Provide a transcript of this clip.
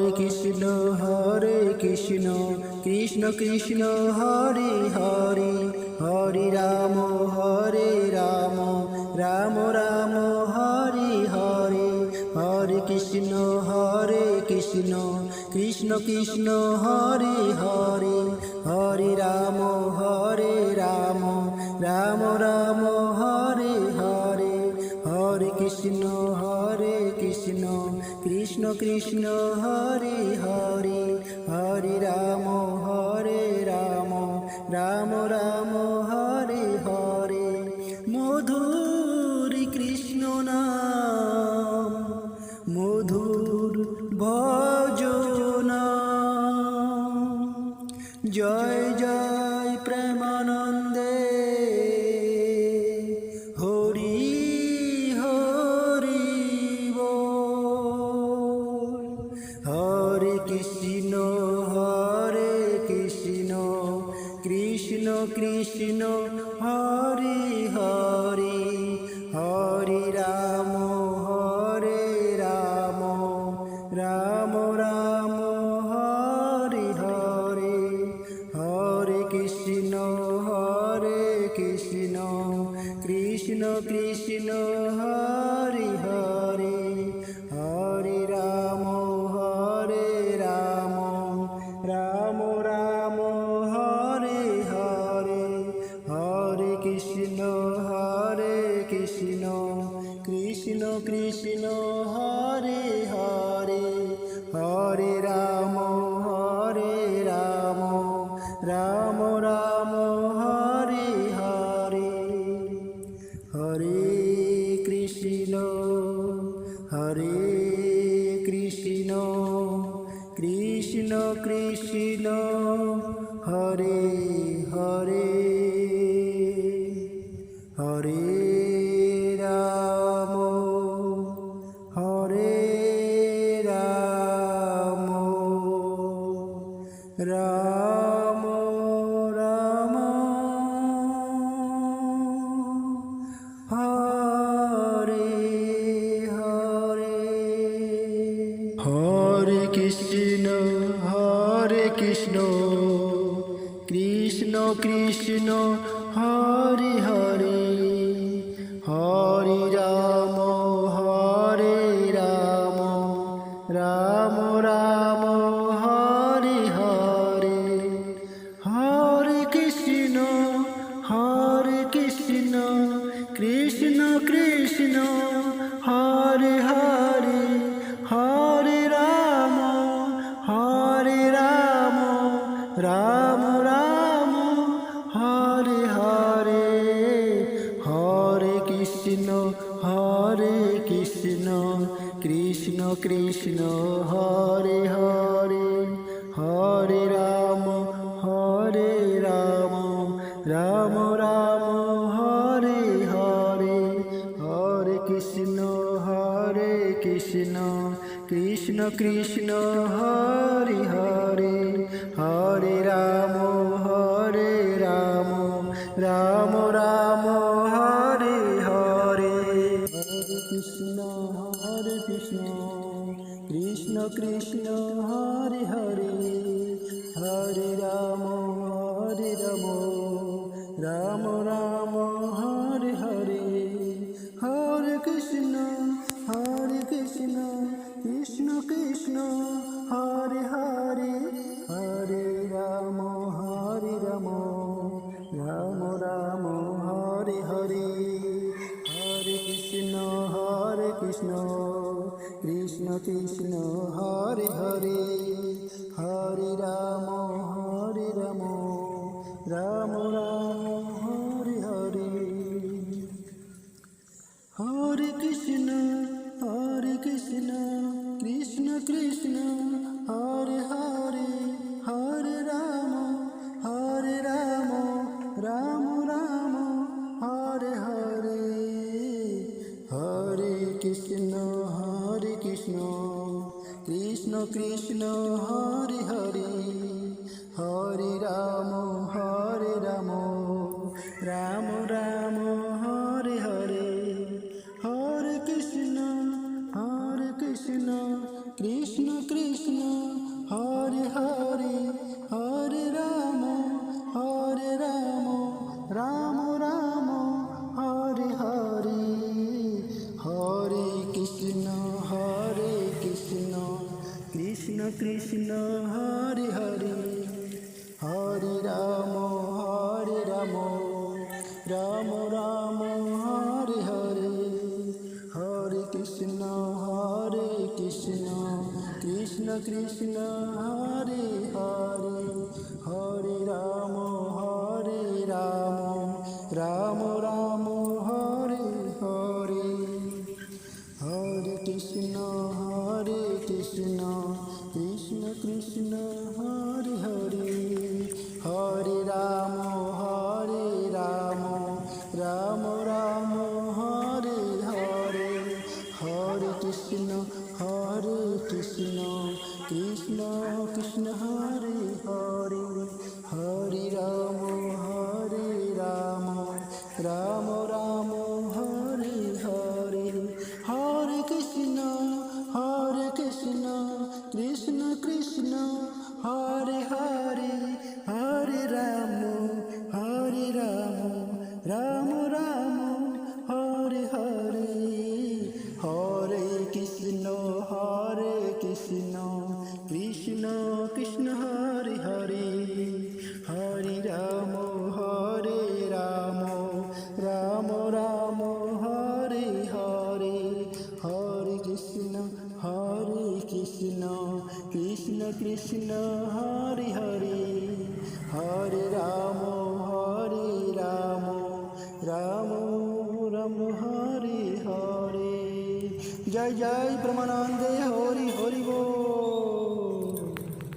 হরে কৃষ্ণ কৃষ্ণ কৃষ্ণ হরে হরে হরে রাম রাম রাম হরে হরে হরে কৃষ্ণ কৃষ্ণ কৃষ্ণ হরে হরে হরে রাম রাম রাম হরে হরে হরে কৃষ্ণ কৃষ্ণ কৃষ্ণ হরে হরে হরে রাম রাম রাম হরে হরে মধুর কৃষ্ণ নাম মধুর ভজনা জয় জয় প্রেমানন্দে হরি হরি বল হরে কৃষ্ণ কৃষ্ণ কৃষ্ণ হরে হরে হরে রাম রাম রাম হরে হরে হরে কৃষ্ণ কৃষ্ণ কৃষ্ণ হরে হরে হরে রাম রাম রাম হরে হরে হরে কৃষ্ণ কৃষ্ণ কৃষ্ণ হরে হরে হরে রাম রাম রাম হরে হরে হরে কৃষ্ণ কৃষ্ণ কৃষ্ণ হরে হরে হরে রাম রাম রাম হরে হরে হরে কৃষ্ণ কৃষ্ণ কৃষ্ণ হরে হরে হরে রাম রাম রাম হরে হরে হরে কৃষ্ণ কৃষ্ণ কৃষ্ণ হরে হরে হরে রাম রাম রাম হরে হরে হরে কৃষ্ণ কৃষ্ণ কৃষ্ণ হরে হরে হরে রাম রাম রাম হরে হরে হরে কৃষ্ণ কৃষ্ণ কৃষ্ণ হরে হরে হরে রাম রাম রাম হরে হরে হরে কৃষ্ণ কৃষ্ণ কৃষ্ণ হরে হরে হরে রাম রাম হরে হরে হরে কৃষ্ণ কৃষ্ণ কৃষ্ণ হরে হরে হরে রাম রাম হরে হরে হরে কৃষ্ণ কৃষ্ণ কৃষ্ণ হরে হরে হরে রাম রাম হরে হরে হরে কৃষ্ণ কৃষ্ণ কৃষ্ণ হরে হরে হরে রাম রাম হরে হরে হরে কৃষ্ণ কৃষ্ণ কৃষ্ণ হরে হরে হরে রাম রাম হরে হরে হরে কৃষ্ণ কৃষ্ণ কৃষ্ণ কৃষ্ণ হরে হরে হরে রাম রাম রাম হরে হরে হরে কৃষ্ণ কৃষ্ণ কৃষ্ণ হরে হরে হরে রাম রাম রাম হরে হরে হরে কৃষ্ণ কৃষ্ণ কৃষ্ণ হরে হরে হরে রাম রাম রাম হরে হরে হরে কৃষ্ণ কৃষ্ণ কৃষ্ণ হরে হরে হরে রাম রাম রাম হরে হরে হরে কৃষ্ণ কৃষ্ণ কৃষ্ণ হরে হরে হরে রাম রাম রাম হরে হরে হরে কৃষ্ণ কৃষ্ণ কৃষ্ণ হরে হরে হরে রাম রাম রাম হরে হরে হরে কৃষ্ণ কৃষ্ণ কৃষ্ণ হরে হরে হরে রাম রাম রাম হরে হরে হরে কৃষ্ণ কৃষ্ণ কৃষ্ণ হরে হরে হরে রাম রাম রাম হরে হরে জয় জয় ব্রহ্মানন্দে হরি